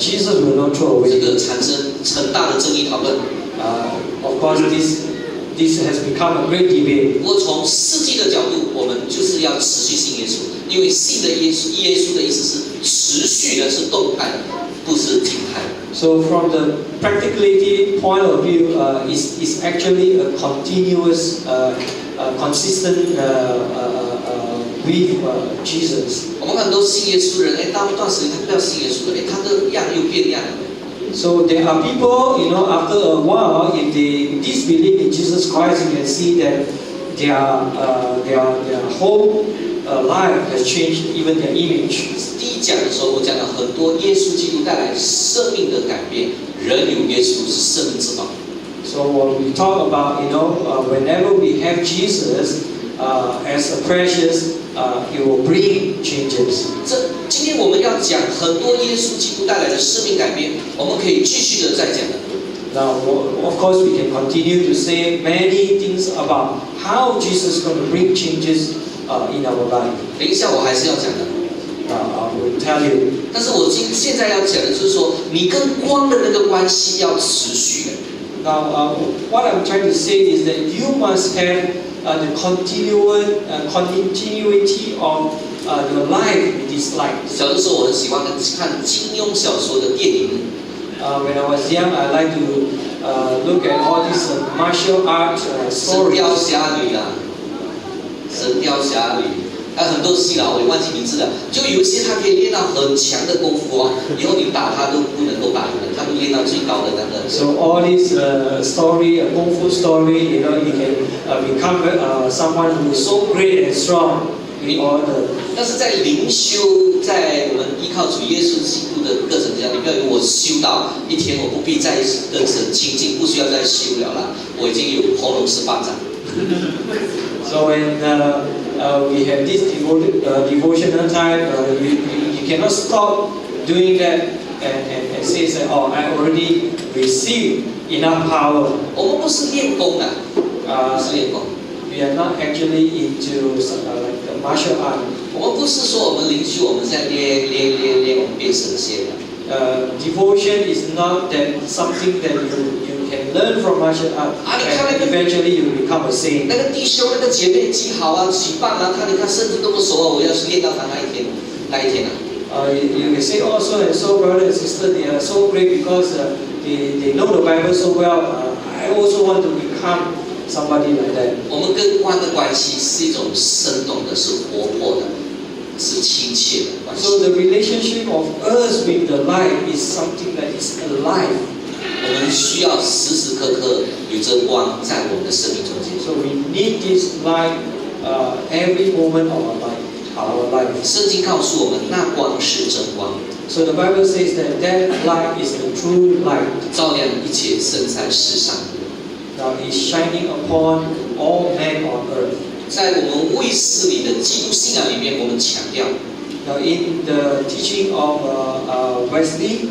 Jesus will not throw 这 away. 个产生很大的争议讨论。Of course, this has become a great debate. 不过从实际的角度，我们就是要持续信耶稣，因为信的耶稣的意思是持续的，是动态的，不是静态的。So from the practicality point of view, it's actually a continuous, consistent with Jesus. 我们看很多信耶稣的人，到一段时间他不要信耶稣的，他的样又变样了。So there are people, after a while, if they disbelieve in Jesus Christ, you can see that their whole life has changed, even their image. 第一讲的时候，我讲了很多耶稣基督带来生命的改变，人有耶稣是生命之宝。So when we talk about, whenever we have Jesus as a precious, it will bring changes. 今天我们要讲很多耶稣基督带来的生命改变，我们可以继续的再讲的。Now, of course, we can continue to say many things about how Jesus is going to bring changes in our life. 等一下我还是要讲的。I will tell you. 但是我现在要讲的就是说，你跟光的那个关系要持续的。Now, what I'm trying to say is that you must have the continuity of your life with this light. 小的时候，我很喜欢看金庸小说的电影。When I was young, I like to look at all these martial arts 神 stories. 雕侠侣啦，神雕侠侣，还有很多戏啦，我也忘记名字了。就有一些他可以练到很强的功夫哦，以后你打他都不能够打赢的，他们练到最高的那个。So all this story, kung fu story, you can become someone who is so great and strong in all the. 但是在灵修，在我们依靠主耶稣基督的课程之下，你不要以为我修到一天，我不必再跟神亲近，不需要再修了啦，我已经有红龙18掌。So when we have this devotional time, you cannot stop doing that and say that, oh, I already received enough power. 我们不是练功的，不是练功。We are not actually into like the martial art. 我们不是说我们灵修，我们在练，我们变神仙了。Devotion is not that something that you can learn from martial art. 你看那个 Eventually you become a saint. 那个弟兄、那个姐妹极好啊，举棒啊，你看甚至都不熟啊，我要是练到他那一天啊。You can say, oh, so and so, brother and sister, they are so great because they know the Bible so well. I also want to become somebody like that. 我们跟光的关系是一种生动的，是活泼的，是亲切的关系。 So the relationship of us with the light is something that is alive. 我们需要时时刻刻有着光在我们的生命中间。 So we need this light every moment of our life. 圣经告诉我们，那光是真光， So the Bible says that light is the true light. 照亮一切生在世上的人。 Now it's shining upon all men on earth. 在我们卫视里的基督信仰里面，我们强调。 Now in the teaching of Wesley,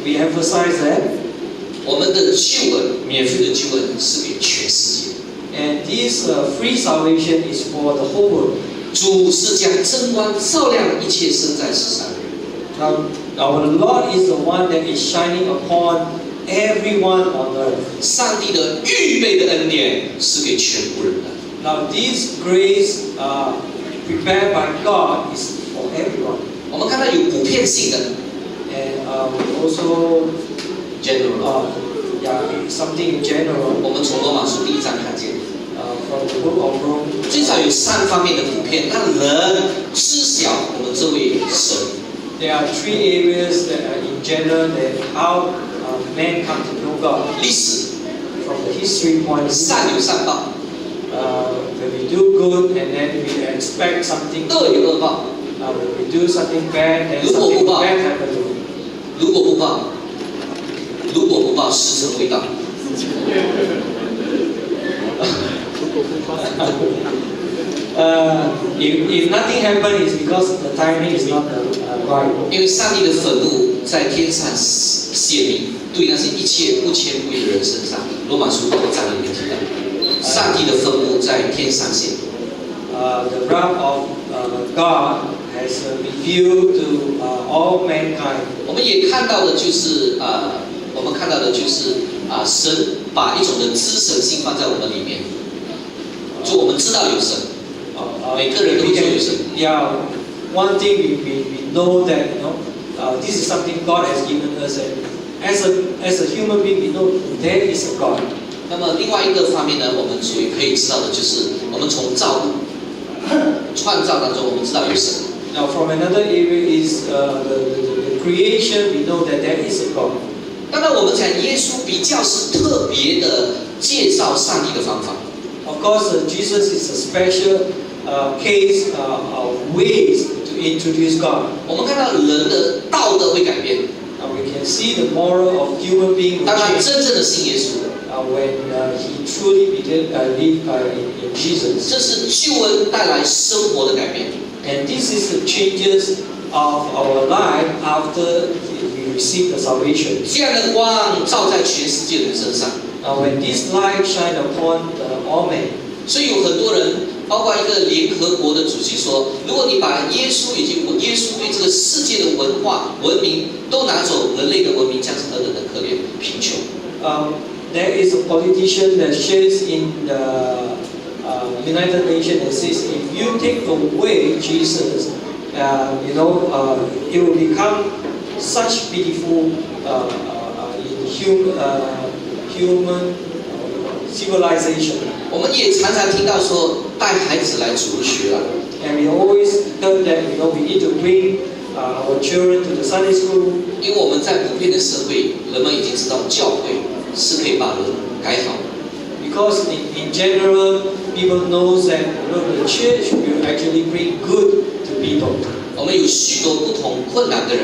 we emphasize that. 我们的救恩，免费的救恩是给全世界。 And this free salvation is for the whole world. 主是将真光照亮一切生在世上的人。 Now our Lord is the one that is shining upon everyone on earth. 上帝的预备的恩典是给全部人的。 Now this grace prepared by God is for everyone. 我们看到有普遍性的 And we also ，general， something in general 我们从罗马书第1章看见， from the book of Rome. 最少有3方面的普遍，让人知晓我们这位神。 There are 3 areas that are in general that how men come to know God. 历史， From the history point of view, 善有善报， when we do good and then we expect something 恶有恶报。 when we do something bad, then 如果不 something 报， bad happens to us. 如果不报，时辰未到。If nothing happens, it's because the timing is not right. 因为上帝的愤怒在天上显明，对那些一切不谦卑的人身上。罗马书1章里面提到，上帝的愤怒在天上显明。The wrath of God has revealed to all mankind. 我们也看到的就是神把一种的知神性放在我们里面，就我们知道有神，每个人都知道有神。Yeah, one thing we know that this is something God has given us, and as a human being we know there is a God. 那么另外一个方面呢，我们属于可以知道的就是，我们从创造当中，我们知道有神。Now, from another area is the creation. We know that there is a God. 当然，我们讲耶稣比较是特别的介绍上帝的方法。Of course, Jesus is a special case of ways to introduce God. 我们看到人的道德会改变。Now we can see the moral of human being. 当他真正的信耶稣。When he truly lived in Jesus. 这是救恩带来生活的改变。And this is the changes of our life after we receive the salvation. 这样的光照在全世界人身上。Now when this light shine upon all men. 所以有很多人，包括一个联合国的主席说，如果你把耶稣对这个世界的文化文明都拿走，人类的文明将是何等的可怜贫穷。There is a politician that shares in the United Nations that says, if you take away Jesus, it will become such pitiful human civilization. 我们也常常听到说带孩子来主学了。And we always heard that we need to bring our children to the Sunday school. 因为我们在普遍的社会，人们已经知道教会是可以把人改好。Because in general, people know that the church will actually bring good to people. 我们有许多不同困难的人。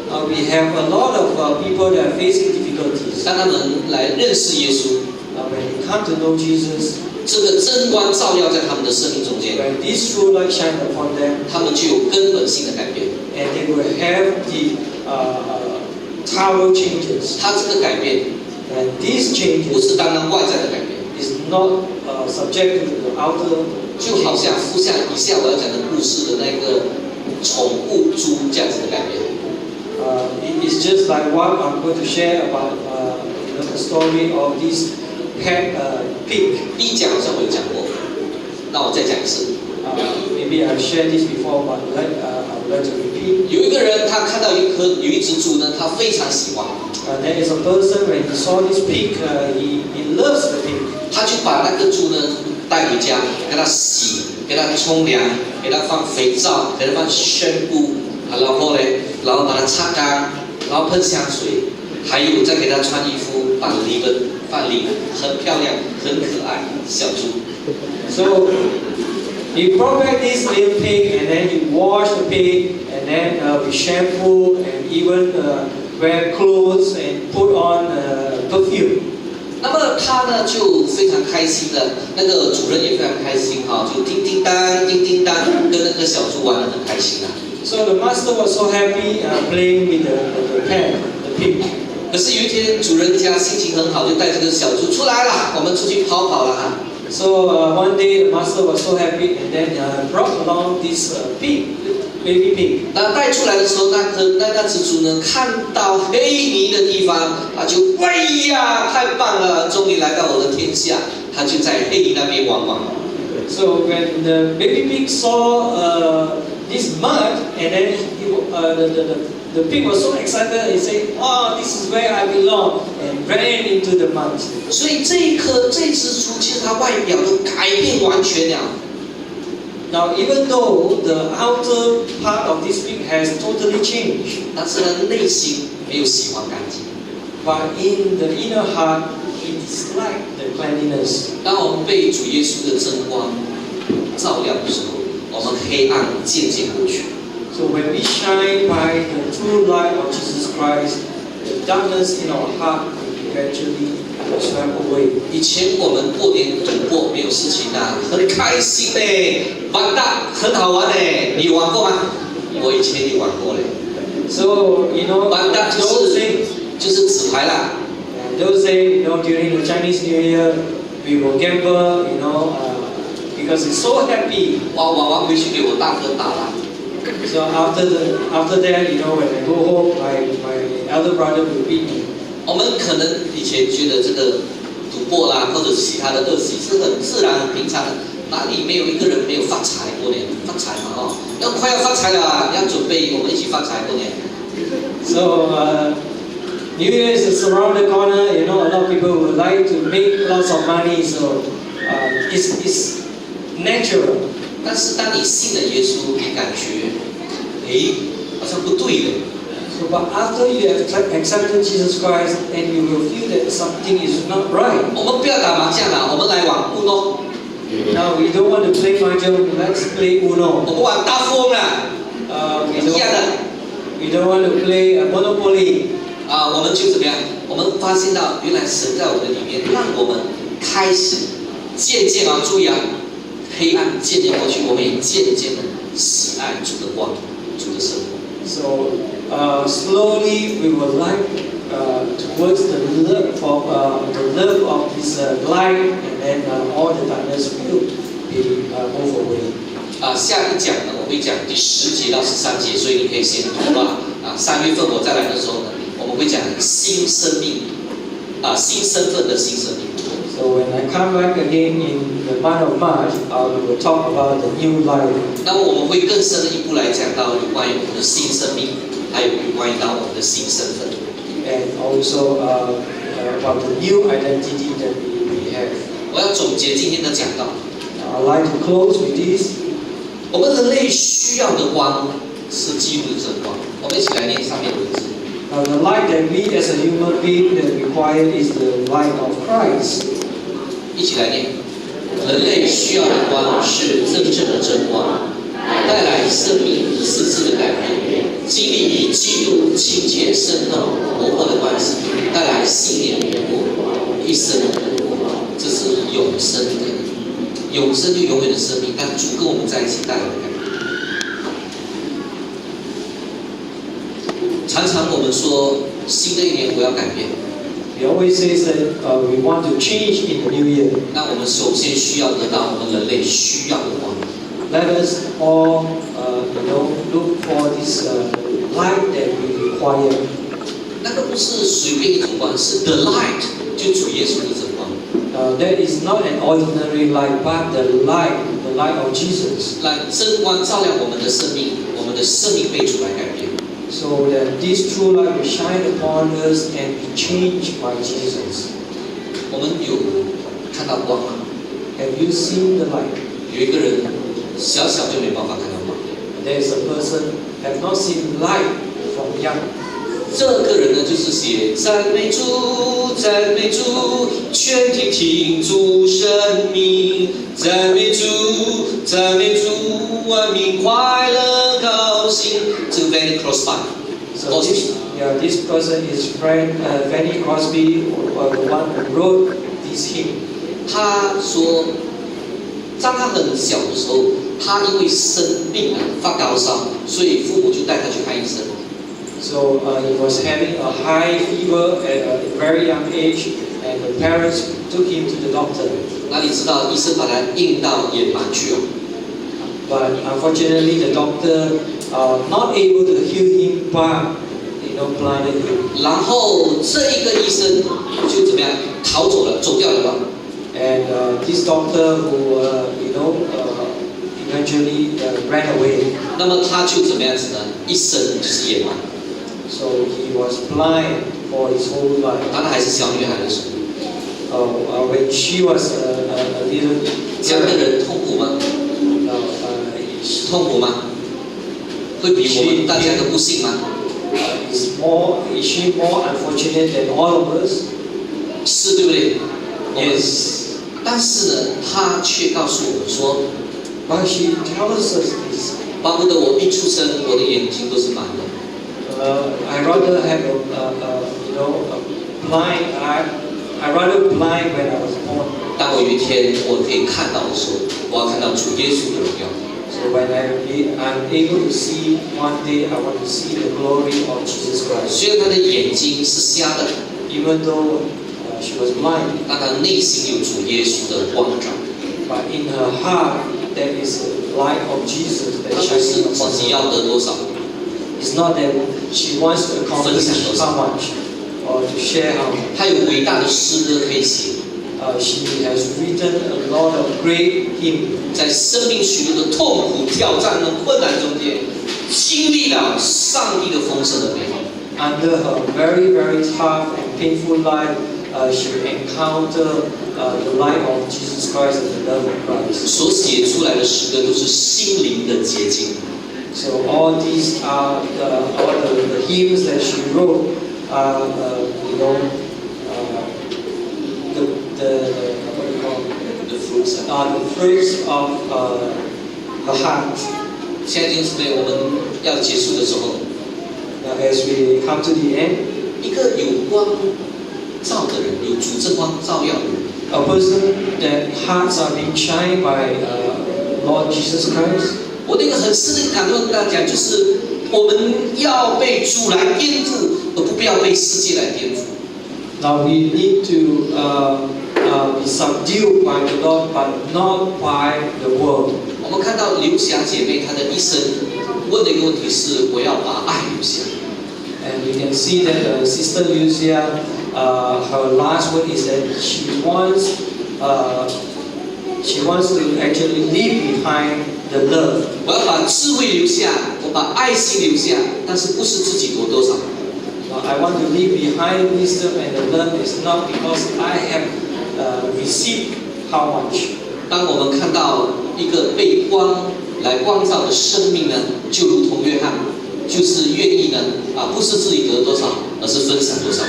We have a lot of people that are facing difficulties. 当他们来认识耶稣， when they come to know Jesus, 这个真光照耀在他们的生命中间， when this true light shine upon them, 他们就有根本性的改变。and they will have the thorough changes. 他这个改变， and these 不 changes 是单单外在的改变， is not subject to the outer 就好像不像以下我要讲的故事的那个宠物猪这样子的改变。It is just like what I'm going to share about the story of this pet pig. 第一讲好像我有讲过，那我再讲一次。Maybe I've shared this before, but I would like to repeat. 有一个人他看到有一只猪呢，他非常喜欢。There is a person when he saw this pig, he loves the pig. 他就把那个猪呢带回家，给它洗，给它冲凉，给它放肥皂，给它放宣布，然后把它擦干，然后喷香水，还有再给它穿衣服，把篱笆放里，很漂亮，很可爱，小猪。So he brought back this little pig, and then he washed the pig, and then with shampoo, and even wear clothes and put on perfume. 那么他呢就非常开心的，那个主人也非常开心哈，就叮叮当叮叮当，跟那个小猪玩得很开心啊。So the master was so happy playing with the pet, the pig. 可是有一天主人家心情很好，就带这个小猪出来了，我们出去跑跑了哈。So one day the master was so happy, and then brought along this pig, baby pig. 那带出来的时候，那只猪呢，看到黑泥的地方，他就哎呀，太棒了，终于来到我的天下。他就在黑泥那边玩玩。So when the baby pig saw this mud, and then the pig was so excited, he said, "Oh, this is where I belong," and ran into the mud. 所以这只猪其实它外表都改变完全了。Now, even though the outer part of this pig has totally changed, 但是呢，内心没有喜欢干净。but in the inner heart, he disliked the cleanliness. 当我们被主耶稣的真光照亮的时候，我们黑暗渐渐过去。So when we shine by the true light of Jesus Christ, the darkness in our heart will eventually swept away. 以前我们过年赌博没有事情啊，很开心嘞，玩大很好玩嘞，你有玩过吗？我以前也玩过嘞。So玩大就是纸牌啦。Those days, during the Chinese New Year, we will gamble, because it's so happy. 玩回去给我大哥打了。So after that, you know, when I go home, my elder brother will beat me. 我们可能以前觉得这个赌博啦，或者其他的恶习是很自然、很平常的，哪里没有一个人没有发财过年？发财嘛，哦，快要发财了，要准备我们一起发财过年。So New Year is around the corner. You know, a lot of people would like to make lots of money. So it's natural. 但是当你信了耶稣，你感觉，好像不对了。So, but after you have accepted Jesus Christ, and you will feel that something is not right. 我们不要打麻将了，我们来玩 Uno。Now we don't want to play mahjong. Let's play Uno. 我们玩大富翁啦，一样的。We don't want to play Monopoly. 我们就怎么样？我们发现到原来神在我们里面，让我们开始渐渐注意黑暗渐渐过去，我们也渐渐的喜爱主的光，主的生活。So slowly we will like towards the love of His light, and then all the darkness will be moved away. 下一讲呢，我会讲第10节到13节，所以你可以先读吧。3月份我再来的时候呢，我们会讲新生命，新身份的新生命。So when I come back again in the month of March, we will talk about the new life. 那么我们会更深的一步来讲到有关于我们的新生命，还有有关于到我们的新身份。And also about the new identity that we have. 我要总结今天的讲道。I'd like to close with this. 我们人类需要的光是基督的真光。我们一起来念上面的文字。The light that we as a human being that require is the light of Christ. 一起来念。人类需要的光是真正的真光，带来生命实质的改变，经历与基督亲切、生动、活泼的关系，带来信念一生的活，这是永生的，永生就永远的生命。但主跟我们在一起带来的改变。常常我们说，新的一年我要改变。He always says that we want to change in the new year. 那我们首先需要得到我们人类需要的光。Let us all, look for this light that we require. 那个不是随便一种光，是 the light， 就主耶稣的真光。That is not an ordinary light, but the light of Jesus. 让真光照亮我们的生命，我们的生命被主来改变。So that this true light will shine upon us and be changed by Jesus. 我们有看到光吗？ Have you seen the light? 有一个人小小就没办法看到光。There is a person have not seen light from young. 这个人呢，就是写赞美主，赞美主，全体听主生命，赞美主，赞美主，万民快乐高兴。这个 Fanny Crosby， So this person is friend Fanny Crosby, the one who wrote this hymn. 他说，当他很小的时候，他因为生病发高烧，所以父母就带他去看医生。So he was having a high fever at a very young age, and the parents took him to the doctor. 那你知道医生把他印到眼盲去了。But unfortunately, the doctor not able to heal him, but blinded him. 然后这一个医生就怎么样逃走了，走掉了吧。And this doctor who eventually ran away. 那么他就怎么样子呢？一生就是眼盲。So he was blind for his whole life. 当他还是小女孩的时候。When she was a little. 这样的人痛苦吗？痛苦吗？会比我们大家都不幸吗？ Is she more unfortunate than all of us? 是对不对 Yes. 但是呢，他却告诉我们说 But she tells us this. 巴不得我一出生，我的眼睛都是盲的。I rather have blind eye. I rather blind when I was born. 当我有一天我可以看到的时候，我要看到主耶稣的荣耀。So when I'm able to see one day, I want to see the glory of Jesus Christ. 虽然他的眼睛是瞎的， Even though she was blind, 但他内心有主耶稣的光照。 but in her heart there is a light of Jesus 他 that 不是 shining 自 upon 己 her. 要得多少， It's not that she wants to accomplish how much or to share how much. 他有伟大的诗歌可以写， She has written a lot of great hymns. 在生命许多的痛苦、挑战和困难中间，经历了上帝的丰盛的美好。 Under her very, very tough and painful life, she encountered the light of Jesus Christ and the love of Christ. 所写出来的诗歌都是心灵的洁净。 So all these are all the hymns that she wrote are, the what do you call it? The fruits. The fruits of her heart. 现在弟兄姊妹，我们要结束的时候， Now, as we come to the end, 一个有光照的人，有主真光照耀的人， a person that hearts are being shined by Lord Jesus Christ. 我的一个很深的一个感动跟大家讲，就是我们要被主来颠覆，而不要被世界来颠覆。 Now we need to be subdued by the Lord, but not by the world. 我们看到刘霞姐妹她的一生问的一个问题是：我要把爱留下。 And you can see that Sister Lucia, her last word is that she wants to actually leave behind the love. 我要把智慧留下，我把爱心留下，但是不是自己夺多少。 I want to leave behind wisdom and the love is not because I have received how much. 当我们看到一个被光来光照的生命呢，就如同约翰，就是愿意呢不是自己得多少，而是分享多少。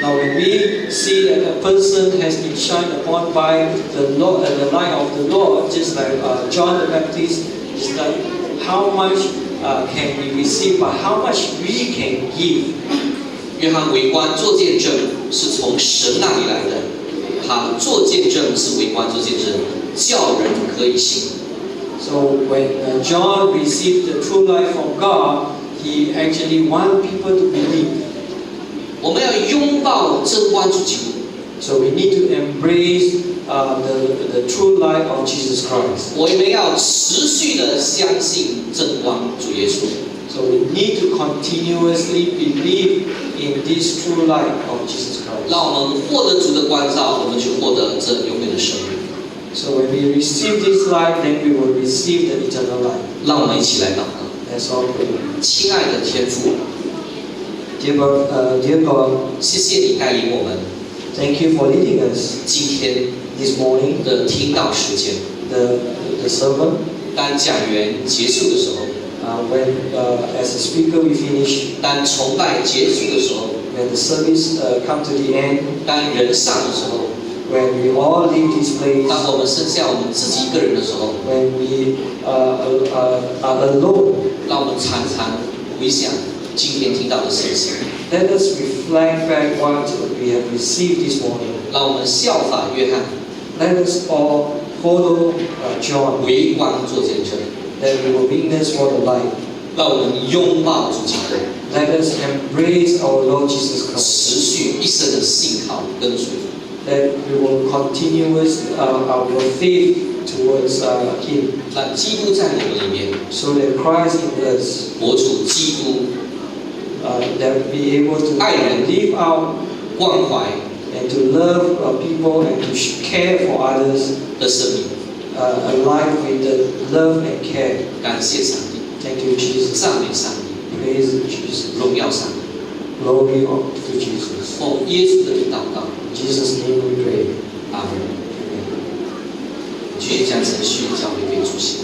Now when we see that a person has been shined upon by the Lord, the light of the Lord, just like John the Baptist, is like how much can we receive, but how much we can give. 约翰为官做见证是从神那里来的，他做见证是为官做见证，叫人可以信。 So when John received the true life from God, he actually wanted people to believe. 我们要拥抱真光主基督。 So we need to embrace the true life of Jesus Christ. 我们要持续的相信真光主耶稣。 So we need to continuously believe in this true light of Jesus Christ. 让我们获得主的光照，我们就获得这永远的生命。 So when we receive this light, then we will receive the eternal life. 让我们一起来祷告。 Let's all pray. 亲爱的天父， Dear God, 谢谢你带领我们 thank you for leading us 今天 this morning. 的听道时间。 The sermon, 当讲员结束的时候， when as a speaker we finish, 当崇拜结束的时候， when the service come to the end, 当人上的时候， when we all leave this place, 当我们剩下我们自己一个人的时候， when we are alone, 让我们常常回想今天听到的信息， let us reflect back what we have received this morning. 让我们效法约翰， Let us all follow John, 为光做见证， that we will witness for the light. 让我们拥抱主基督， Let us embrace our Lord Jesus Christ. 持续一生的信靠跟随， That we will continue our faith towards Him, 让基督在我们里面 so that Christ in us, 活出基督 that we be able to live out 关怀 and to love people and to care for others, 的生命。 a life with the love and care. 感谢上帝， Thank you, Jesus. 赞美上帝， Praise Jesus. 荣耀上帝。 Glory to Jesus. 奉耶稣的名祷告， In Jesus' name we pray. 阿门。 Amen. 继续将程序交给主席。